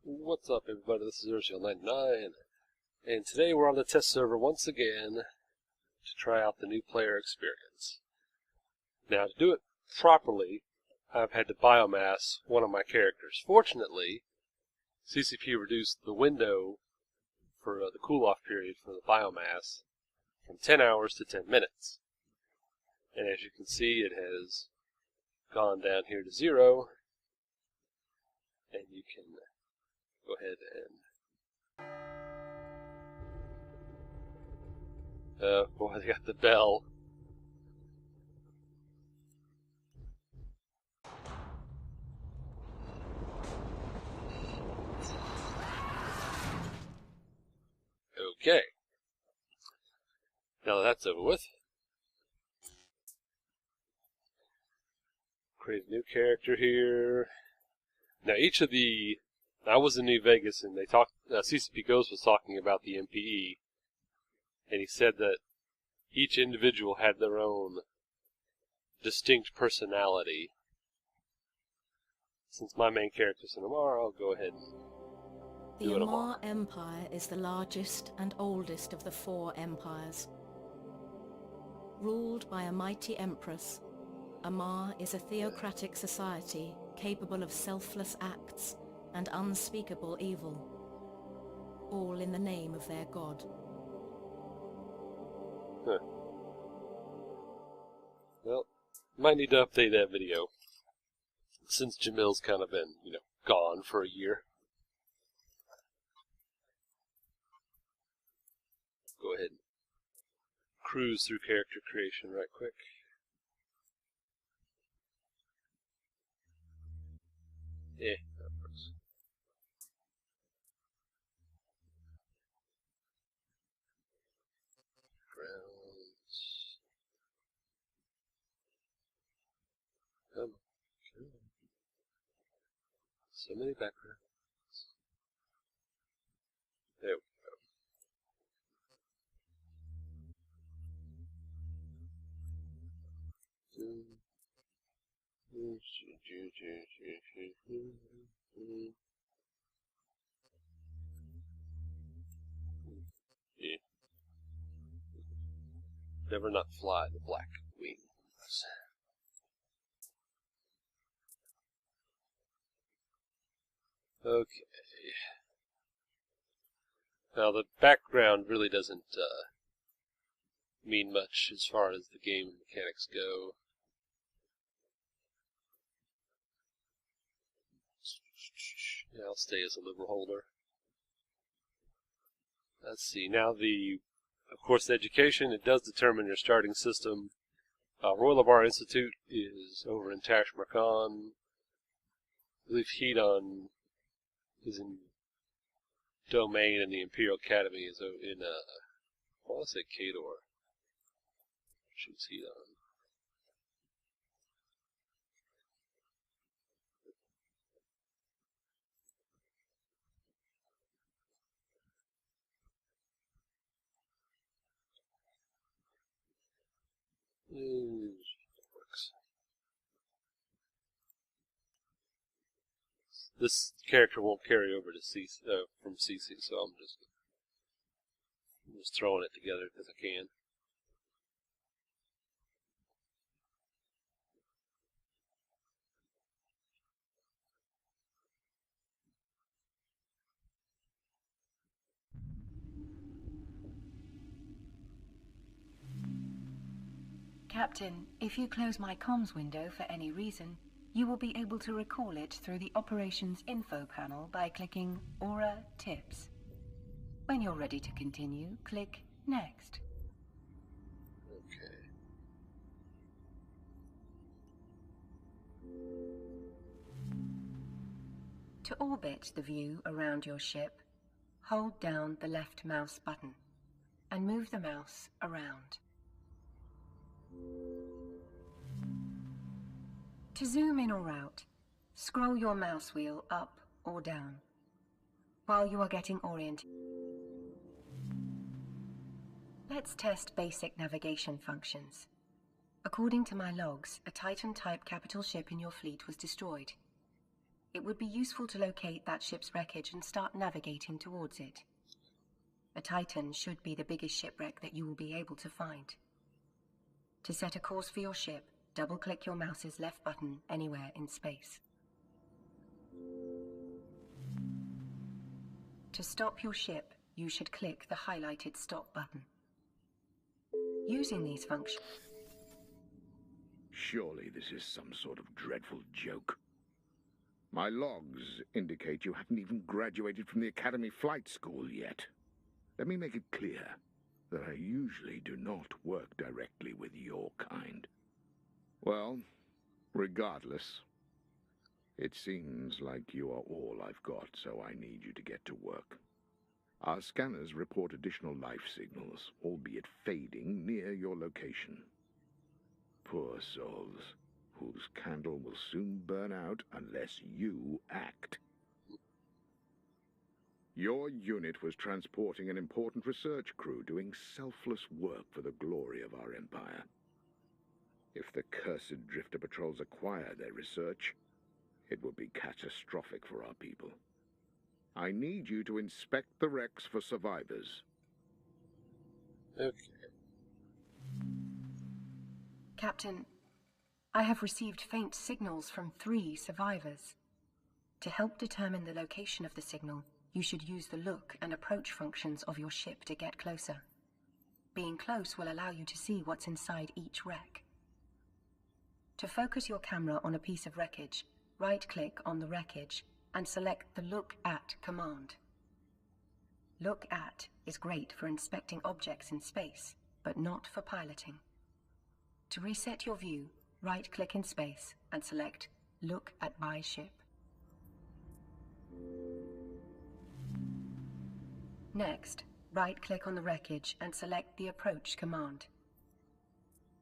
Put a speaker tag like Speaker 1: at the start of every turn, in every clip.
Speaker 1: What's up, everybody? This is Ascension, and today we're on the test server once again to try out the new player experience. Now, to do it properly, I've had to biomass one of my characters. Fortunately, CCP reduced the window for the cool-off period for the biomass from 10 hours to 10 minutes. And as you can see, it has gone down here to 0, and you can go ahead and boy, they got the bell. Okay. Now that that's over with, create a new character here. Now I was in New Vegas and they talked, CCP Ghost was talking about the MPE, and he said that each individual had their own distinct personality. Since my main character is an Amar, I'll go ahead and do an Amar.
Speaker 2: The Amar Empire is the largest and oldest of the 4 empires. Ruled by a mighty empress, Amar is a theocratic society capable of selfless acts and unspeakable evil, all in the name of their god.
Speaker 1: Huh. Well, might need to update that video, since Jamil's kind of been, gone for a year. Go ahead and cruise through character creation right quick. Yeah, that works. Backgrounds. Come on. So many backgrounds. There we go. Yeah. Never not fly the black wings. Okay. Now the background really doesn't mean much as far as the game mechanics go. Yeah, I'll stay as a liberal holder. Let's see. Now of course, the education, it does determine your starting system. Royal Labar Institute is over in Tashmarkan. I believe Hedon is in Domain, and the Imperial Academy is in, I want to say Kador. Shoots Hedon. Works. This character won't carry over to from CC, so I'm just throwing it together because I can.
Speaker 3: Captain, if you close my comms window for any reason, you will be able to recall it through the Operations Info panel by clicking Aura Tips. When you're ready to continue, click Next.
Speaker 1: Okay.
Speaker 3: To orbit the view around your ship, hold down the left mouse button and move the mouse around. To zoom in or out, scroll your mouse wheel up or down. While you are getting oriented, let's test basic navigation functions. According to my logs, a Titan-type capital ship in your fleet was destroyed. it would be useful to locate that ship's wreckage and start navigating towards it. A Titan should be the biggest shipwreck that you will be able to find. To set a course for your ship, double-click your mouse's left button anywhere in space. To stop your ship, you should click the highlighted stop button. Using these functions...
Speaker 4: Surely this is some sort of dreadful joke. My logs indicate you haven't even graduated from the Academy Flight School yet. Let me make it clear that I usually do not work directly with your kind. Well, regardless, it seems like you are all I've got, so I need you to get to work. Our scanners report additional life signals, albeit fading, near your location. Poor souls, whose candle will soon burn out unless you act. Your unit was transporting an important research crew doing selfless work for the glory of our empire. If the cursed drifter patrols acquire their research, it would be catastrophic for our people. I need you to inspect the wrecks for survivors.
Speaker 1: Okay.
Speaker 3: Captain, I have received faint signals from 3 survivors. To help determine the location of the signal, you should use the look and approach functions of your ship to get closer. Being close will allow you to see what's inside each wreck. To focus your camera on a piece of wreckage, right-click on the wreckage and select the Look At command. Look At is great for inspecting objects in space, but not for piloting. To reset your view, right-click in space and select Look at My Ship. Next, right-click on the wreckage and select the Approach command.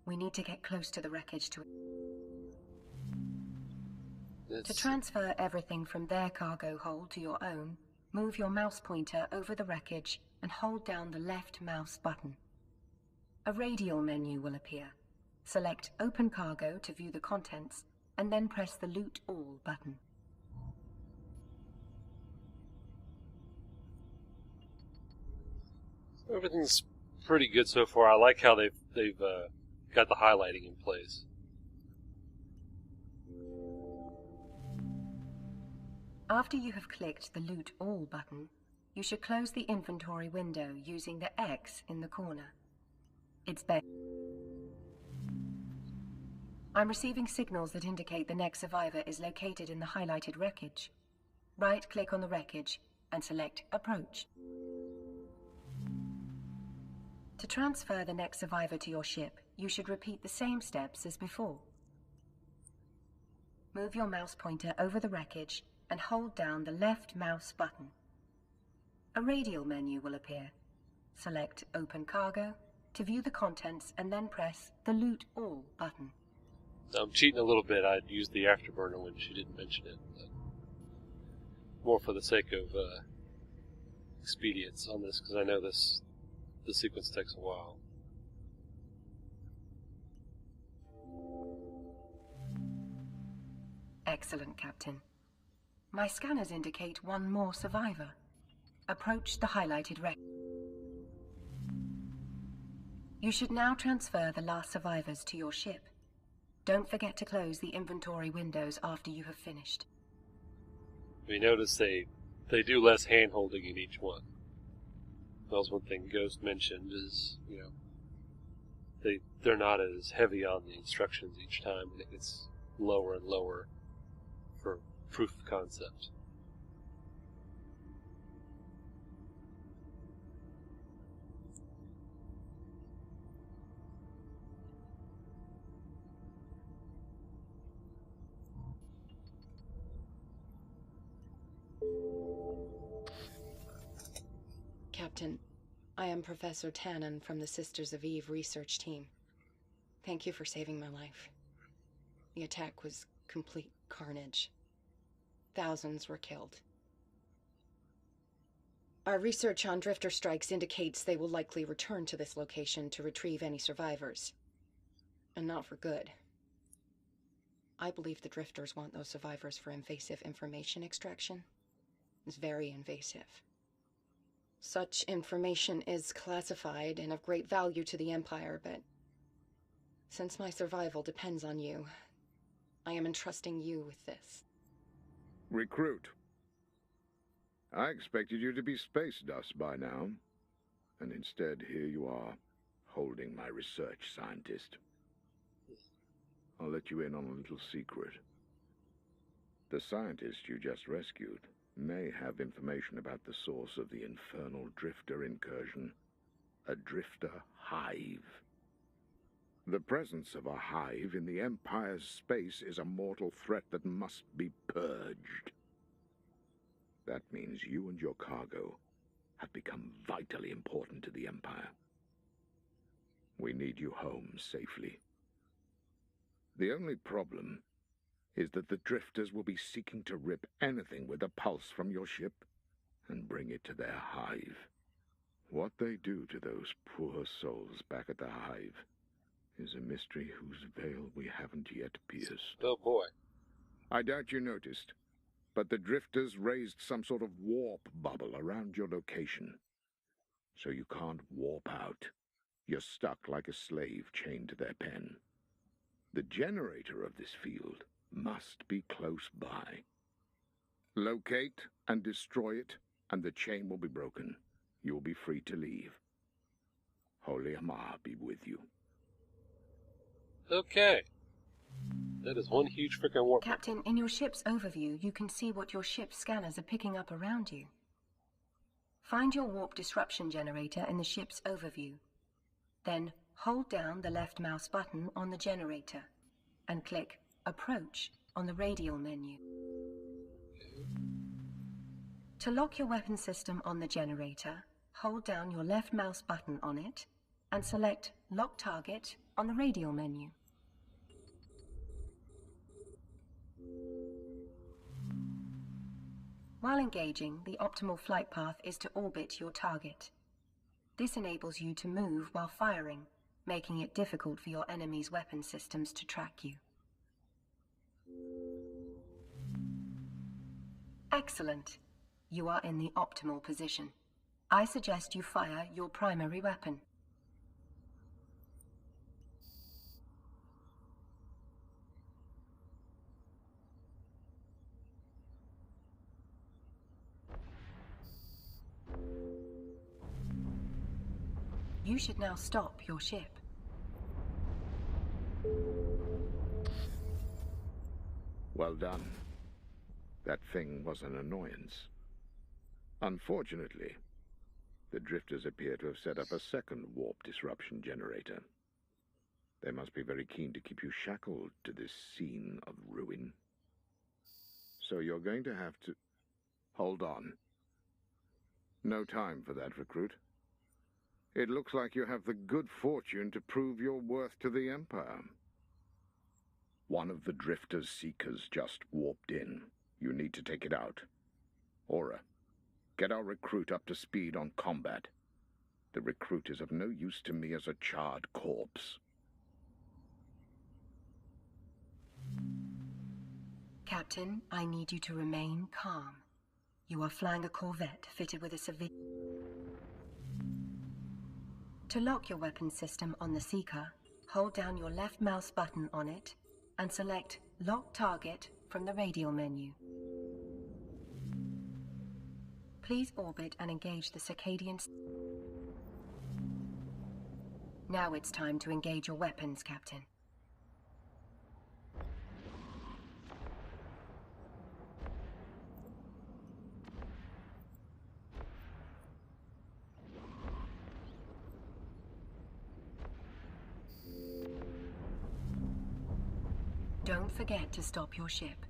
Speaker 3: We need to get close to the wreckage to transfer everything from their cargo hold to your own, move your mouse pointer over the wreckage and hold down the left mouse button. A radial menu will appear. Select Open Cargo to view the contents, and then press the Loot All button.
Speaker 1: Everything's pretty good so far. I like how they've got the highlighting in place.
Speaker 3: After you have clicked the Loot All button, you should close the inventory window using the X in the corner. It's better. I'm receiving signals that indicate the next survivor is located in the highlighted wreckage. Right-click on the wreckage and select Approach. To transfer the next survivor to your ship, you should repeat the same steps as before. Move your mouse pointer over the wreckage and hold down the left mouse button. A radial menu will appear. Select Open Cargo to view the contents and then press the Loot All button.
Speaker 1: I'm cheating a little bit. I'd used the afterburner when she didn't mention it, but more for the sake of expedience on this, because I know the sequence takes a while.
Speaker 3: Excellent, Captain. My scanners indicate one more survivor. Approach the highlighted wreck. You should now transfer the last survivors to your ship. Don't forget to close the inventory windows after you have finished.
Speaker 1: We notice they do less hand-holding in each one. That was one thing Ghost mentioned is, they're not as heavy on the instructions each time, and it gets lower and lower for proof of concept.
Speaker 3: Captain, I am Professor Tannen from the Sisters of Eve research team. Thank you for saving my life. The attack was complete carnage. Thousands were killed. Our research on drifter strikes indicates they will likely return to this location to retrieve any survivors. And not for good.
Speaker 5: I believe the Drifters want those survivors for invasive information extraction. It's very invasive. Such information is classified and of great value to the Empire, but since my survival depends on you, I am entrusting you with this.
Speaker 4: Recruit. I expected you to be space dust by now, and instead here you are, holding my research scientist. I'll let you in on a little secret. The scientist you just rescued may have information about the source of the infernal drifter incursion. A drifter hive. The presence of a hive in the Empire's space is a mortal threat that must be purged. That means you and your cargo have become vitally important to the Empire. We need you home safely. The only problem is that the Drifters will be seeking to rip anything with a pulse from your ship and bring it to their hive. What they do to those poor souls back at the hive is a mystery whose veil we haven't yet pierced.
Speaker 1: Oh boy.
Speaker 4: I doubt you noticed, but the Drifters raised some sort of warp bubble around your location. So you can't warp out. You're stuck like a slave chained to their pen. The generator of this field must be close by. Locate and destroy it, and the chain will be broken. You will be free to leave. Holy Amar be with you.
Speaker 1: Okay. That is one huge freaking warp.
Speaker 3: Captain, in your ship's overview, you can see what your ship's scanners are picking up around you. Find your warp disruption generator in the ship's overview. Then hold down the left mouse button on the generator and click Approach on the radial menu. To lock your weapon system on the generator, hold down your left mouse button on it and select Lock Target on the radial menu. While engaging, the optimal flight path is to orbit your target. This enables you to move while firing, making it difficult for your enemy's weapon systems to track you. Excellent. You are in the optimal position. I suggest you fire your primary weapon. You should now stop your ship.
Speaker 4: Well done. That thing was an annoyance. Unfortunately, the Drifters appear to have set up a second warp disruption generator. They must be very keen to keep you shackled to this scene of ruin. So you're going to have to... Hold on. No time for that, recruit. It looks like you have the good fortune to prove your worth to the Empire. One of the Drifter's seekers just warped in. You need to take it out. Aura, get our recruit up to speed on combat. The recruit is of no use to me as a charred corpse.
Speaker 3: Captain, I need you to remain calm. You are flying a corvette fitted with a civilian. To lock your weapon system on the Seeker, hold down your left mouse button on it and select Lock Target from the radial menu. Please orbit and engage the Circadian... Now it's time to engage your weapons, Captain. Don't forget to stop your ship.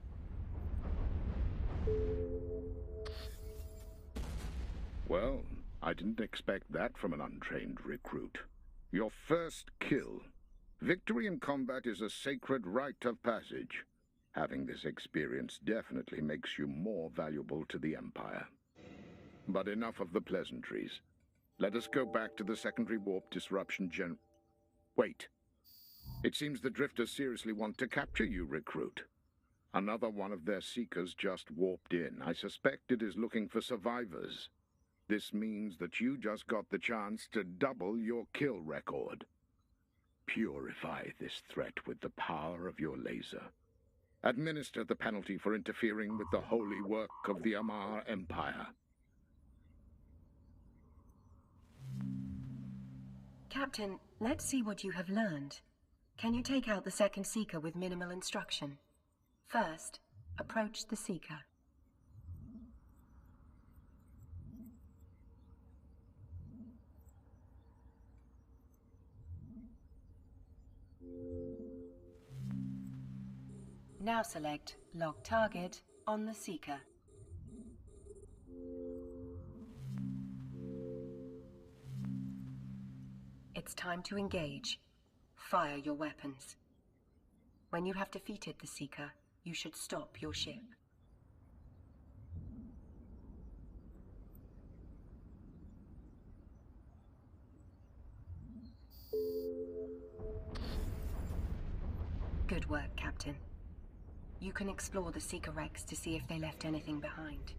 Speaker 4: Well, I didn't expect that from an untrained recruit. Your first kill. Victory in combat is a sacred rite of passage. Having this experience definitely makes you more valuable to the Empire. But enough of the pleasantries. Let us go back to the secondary warp disruption Wait. It seems the Drifters seriously want to capture you, recruit. Another one of their seekers just warped in. I suspect it is looking for survivors. This means that you just got the chance to double your kill record. Purify this threat with the power of your laser. Administer the penalty for interfering with the holy work of the Amar Empire.
Speaker 3: Captain, let's see what you have learned. Can you take out the second Seeker with minimal instruction? First, approach the Seeker. Now select Lock Target on the Seeker. It's time to engage. Fire your weapons. When you have defeated the Seeker, you should stop your ship. Good work, Captain. You can explore the Seeker wrecks to see if they left anything behind.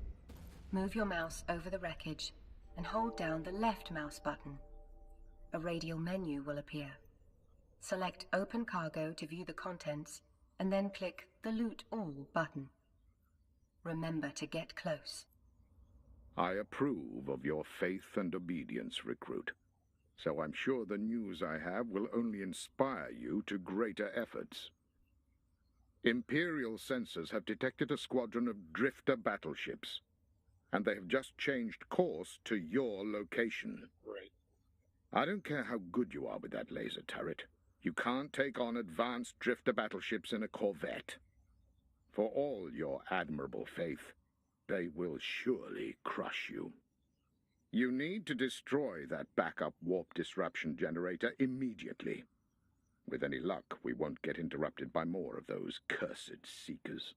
Speaker 3: Move your mouse over the wreckage and hold down the left mouse button. A radial menu will appear. Select Open Cargo to view the contents, and then click the Loot All button. Remember to get close.
Speaker 4: I approve of your faith and obedience, recruit. So I'm sure the news I have will only inspire you to greater efforts. Imperial sensors have detected a squadron of drifter battleships, and they have just changed course to your location.
Speaker 1: Right.
Speaker 4: I don't care how good you are with that laser turret. You can't take on advanced drifter battleships in a corvette. For all your admirable faith, they will surely crush you. You need to destroy that backup warp disruption generator immediately. With any luck, we won't get interrupted by more of those cursed Seekers.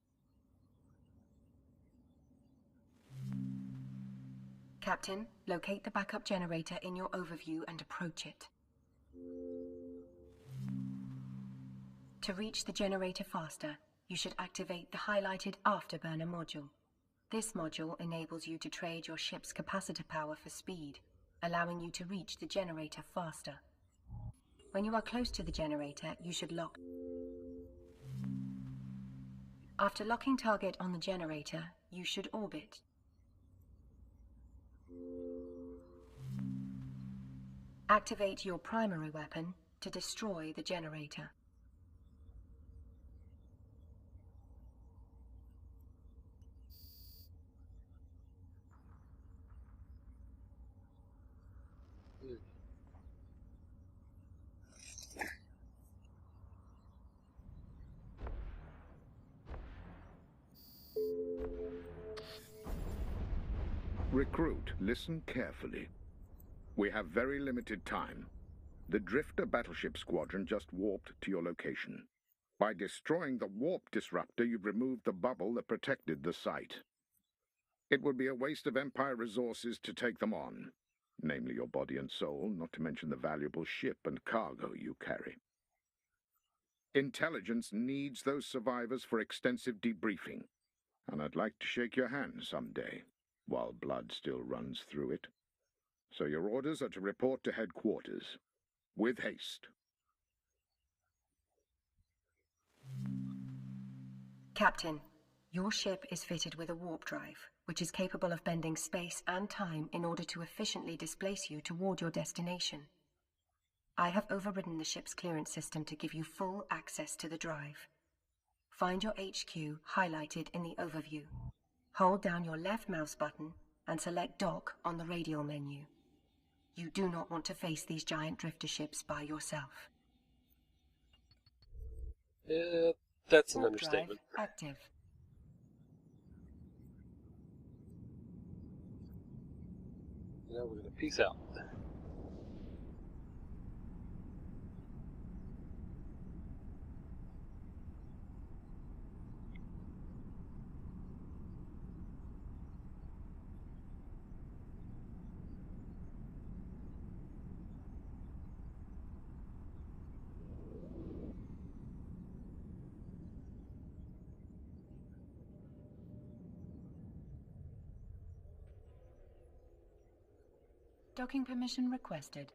Speaker 3: Captain, locate the backup generator in your overview and approach it. To reach the generator faster, you should activate the highlighted Afterburner module. This module enables you to trade your ship's capacitor power for speed, allowing you to reach the generator faster. When you are close to the generator, you should lock. After locking target on the generator, you should orbit. Activate your primary weapon to destroy the generator.
Speaker 4: Recruit, listen carefully. We have very limited time. The Drifter battleship squadron just warped to your location. By destroying the warp disruptor, you've removed the bubble that protected the site. It would be a waste of Empire resources to take them on, namely your body and soul, not to mention the valuable ship and cargo you carry. Intelligence needs those survivors for extensive debriefing, and I'd like to shake your hand someday, while blood still runs through it. So your orders are to report to headquarters, with haste.
Speaker 3: Captain, your ship is fitted with a warp drive, which is capable of bending space and time in order to efficiently displace you toward your destination. I have overridden the ship's clearance system to give you full access to the drive. Find your HQ highlighted in the overview. Hold down your left mouse button and select Dock on the radial menu. You do not want to face these giant drifter ships by yourself.
Speaker 1: Yeah, that's an
Speaker 3: Warp
Speaker 1: understatement.
Speaker 3: drive active.
Speaker 1: Now we're going to peace out.
Speaker 3: Docking permission requested.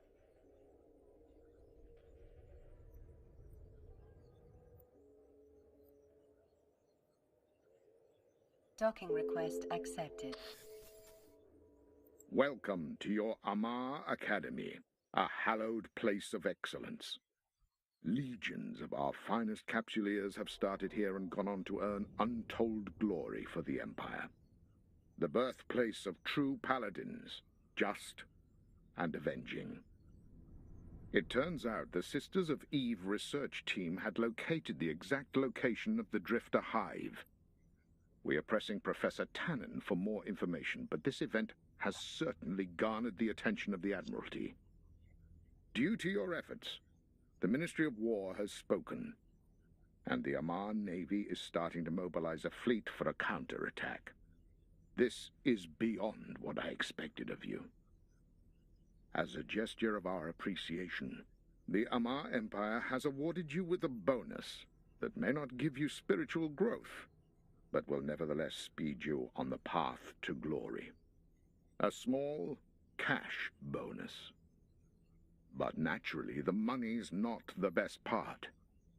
Speaker 3: Docking request accepted.
Speaker 4: Welcome to your Amar Academy, a hallowed place of excellence. Legions of our finest capsuleers have started here and gone on to earn untold glory for the Empire. The birthplace of true paladins, just and avenging. It turns out the Sisters of Eve research team had located the exact location of the Drifter Hive. We are pressing Professor Tannen for more information, but this event has certainly garnered the attention of the Admiralty. Due to your efforts, the Ministry of War has spoken, and the Amar Navy is starting to mobilize a fleet for a counterattack. This is beyond what I expected of you. As a gesture of our appreciation, the Amar Empire has awarded you with a bonus that may not give you spiritual growth, but will nevertheless speed you on the path to glory. A small cash bonus. But naturally, the money's not the best part.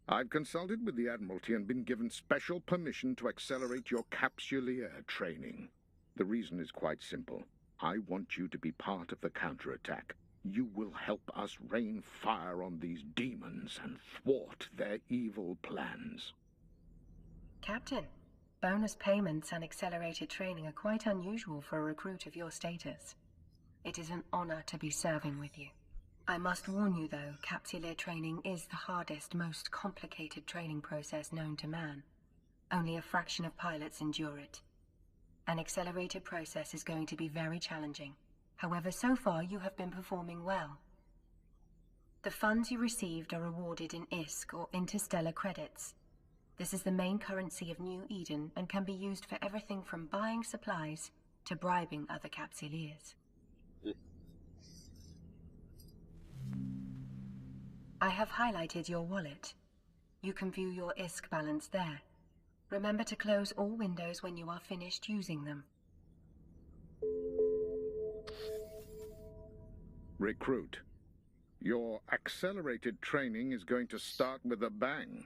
Speaker 4: I've consulted with the Admiralty and been given special permission to accelerate your capsuleer training. The reason is quite simple. I want you to be part of the counterattack. You will help us rain fire on these demons and thwart their evil plans.
Speaker 3: Captain, bonus payments and accelerated training are quite unusual for a recruit of your status. It is an honor to be serving with you. I must warn you, though, capsuleer training is the hardest, most complicated training process known to man. Only a fraction of pilots endure it. An accelerated process is going to be very challenging. However, so far you have been performing well. The funds you received are awarded in ISK or interstellar credits. This is the main currency of New Eden and can be used for everything from buying supplies to bribing other capsuleers. I have highlighted your wallet. You can view your ISK balance there. Remember to close all windows when you are finished using them.
Speaker 4: Recruit, your accelerated training is going to start with a bang.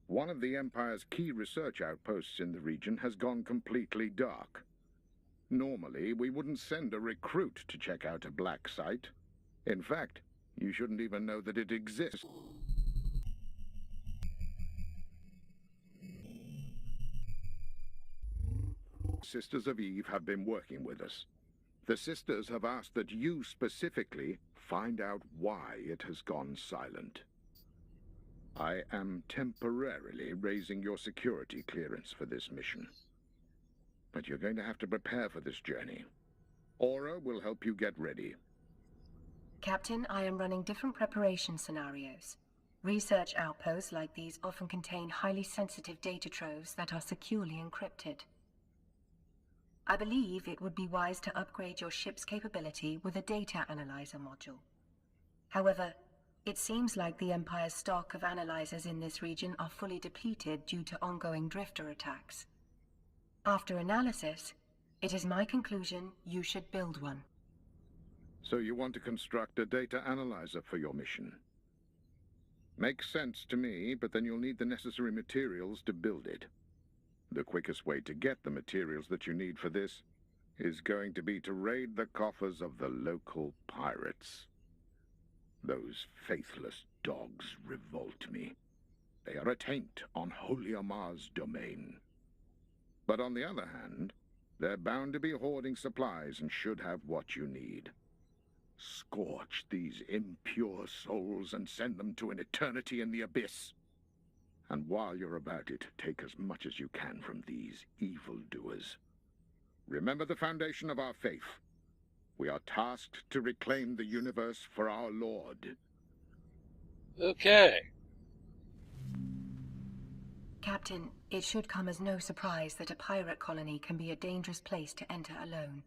Speaker 4: One of the Empire's key research outposts in the region has gone completely dark. Normally, we wouldn't send a recruit to check out a black site. In fact, you shouldn't even know that it exists. Sisters of Eve have been working with us. The sisters have asked that you specifically find out why it has gone silent. I am temporarily raising your security clearance for this mission. But you're going to have to prepare for this journey. Aura will help you get ready.
Speaker 3: Captain, I am running different preparation scenarios. Research outposts like these often contain highly sensitive data troves that are securely encrypted. I believe it would be wise to upgrade your ship's capability with a data analyzer module. However, it seems like the Empire's stock of analyzers in this region are fully depleted due to ongoing drifter attacks. After analysis, it is my conclusion you should build one.
Speaker 4: So you want to construct a data analyzer for your mission? Makes sense to me, but then you'll need the necessary materials to build it. The quickest way to get the materials that you need for this is going to be to raid the coffers of the local pirates. Those faithless dogs revolt me. They are a taint on Holy Amar's domain. But on the other hand, they're bound to be hoarding supplies and should have what you need. Scorch these impure souls and send them to an eternity in the abyss. And while you're about it, take as much as you can from these evildoers. Remember the foundation of our faith. We are tasked to reclaim the universe for our Lord.
Speaker 1: Okay.
Speaker 3: Captain, it should come as no surprise that a pirate colony can be a dangerous place to enter alone.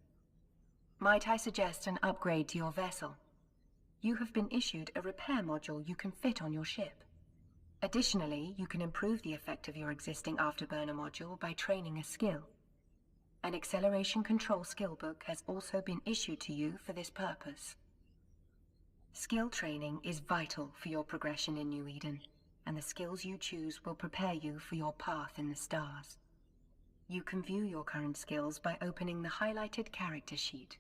Speaker 3: Might I suggest an upgrade to your vessel? You have been issued a repair module you can fit on your ship. Additionally, you can improve the effect of your existing afterburner module by training a skill. An acceleration control skill book has also been issued to you for this purpose. Skill training is vital for your progression in New Eden, and the skills you choose will prepare you for your path in the stars. You can view your current skills by opening the highlighted character sheet.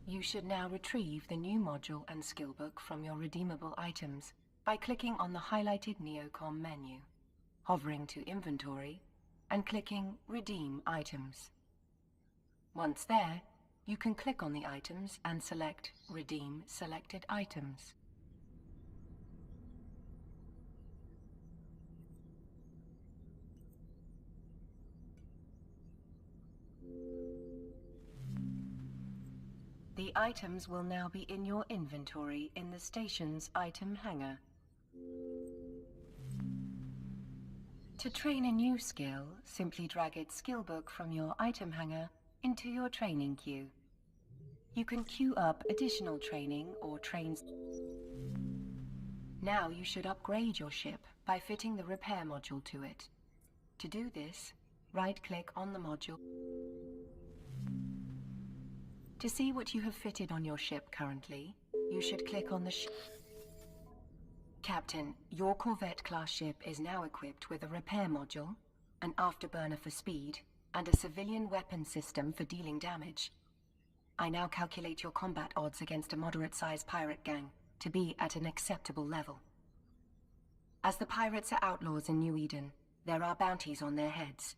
Speaker 3: You should now retrieve the new module and skill book from your redeemable items by clicking on the highlighted Neocom menu, hovering to Inventory, and clicking Redeem Items. Once there, you can click on the items and select Redeem Selected Items. The items will now be in your inventory in the station's item hangar. To train a new skill, simply drag its skill book from your item hangar into your training queue. You can queue up additional training or trains. Now you should upgrade your ship by fitting the repair module to it. To do this, right-click on the module. To see what you have fitted on your ship currently, you should click on the Captain, your Corvette-class ship is now equipped with a repair module, an afterburner for speed, and a civilian weapon system for dealing damage. I now calculate your combat odds against a moderate-sized pirate gang to be at an acceptable level. As the pirates are outlaws in New Eden, there are bounties on their heads.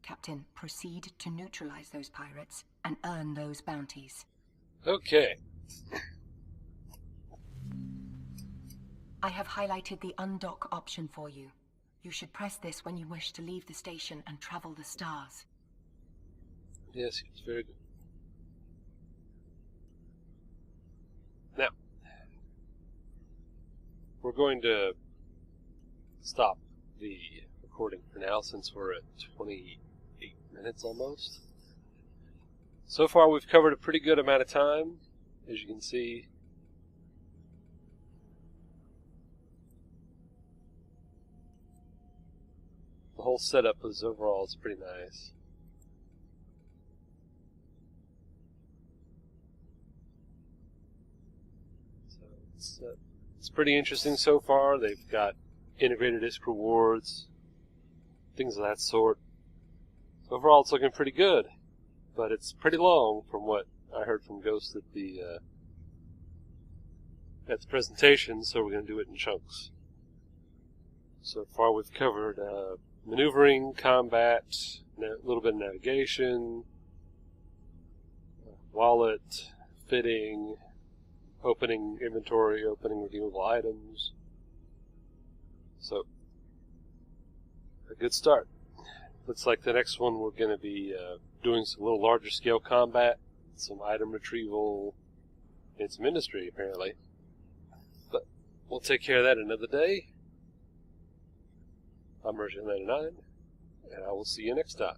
Speaker 3: Captain, proceed to neutralize those pirates and earn those bounties.
Speaker 1: Okay.
Speaker 3: I have highlighted the undock option for you. You should press this when you wish to leave the station and travel the stars.
Speaker 1: Yes, it's very good. Now, we're going to stop the recording for now since we're at 28 minutes almost. So far we've covered a pretty good amount of time, as you can see. The whole setup overall is pretty nice. So it's pretty interesting so far. They've got integrated ISK rewards, things of that sort. Overall, it's looking pretty good, but it's pretty long from what I heard from Ghost at the presentation, so we're going to do it in chunks. So far we've covered maneuvering, combat, a little bit of navigation, wallet, fitting, opening inventory, opening redeemable items. So, a good start. Looks like the next one we're going to be doing some little larger scale combat, some item retrieval, and some industry apparently. But we'll take care of that another day. I'm Merchant 99, and I will see you next time.